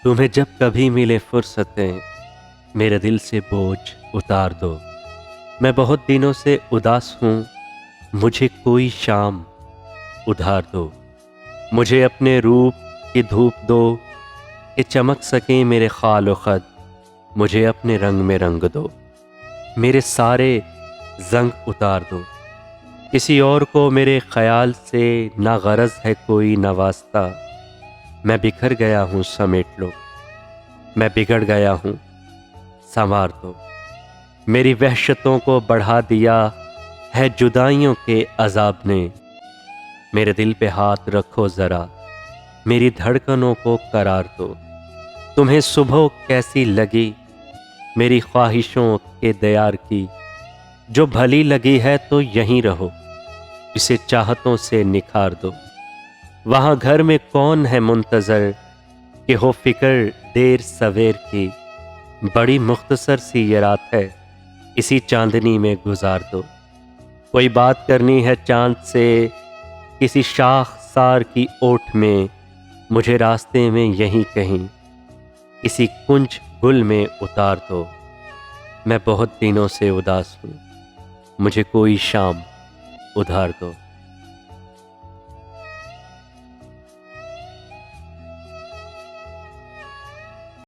तुम्हें जब कभी मिले फुर्सतें मेरे दिल से बोझ उतार दो। मैं बहुत दिनों से उदास हूँ, मुझे कोई शाम उधार दो। मुझे अपने रूप की धूप दो कि चमक सकें मेरे खाल खद। मुझे अपने रंग में रंग दो, मेरे सारे जंग उतार दो। किसी और को मेरे ख्याल से ना गरज है कोई न वास्ता। मैं बिखर गया हूँ समेट लो, मैं बिगड़ गया हूँ संवार दो। मेरी वहशतों को बढ़ा दिया है जुदाइयों के अजाब ने। मेरे दिल पे हाथ रखो ज़रा, मेरी धड़कनों को करार दो। तुम्हें सुबह कैसी लगी मेरी ख्वाहिशों के दयार की। जो भली लगी है तो यहीं रहो, इसे चाहतों से निखार दो। वहाँ घर में कौन है मुंतज़र कि हो फिक्र देर सवेर की। बड़ी मुख्तसर सी ये रात है, इसी चांदनी में गुजार दो। कोई बात करनी है चांद से किसी शाख सार की ओट में। मुझे रास्ते में यहीं कहीं किसी कुंज गुल में उतार दो। मैं बहुत दिनों से उदास हूँ, मुझे कोई शाम उधार दो।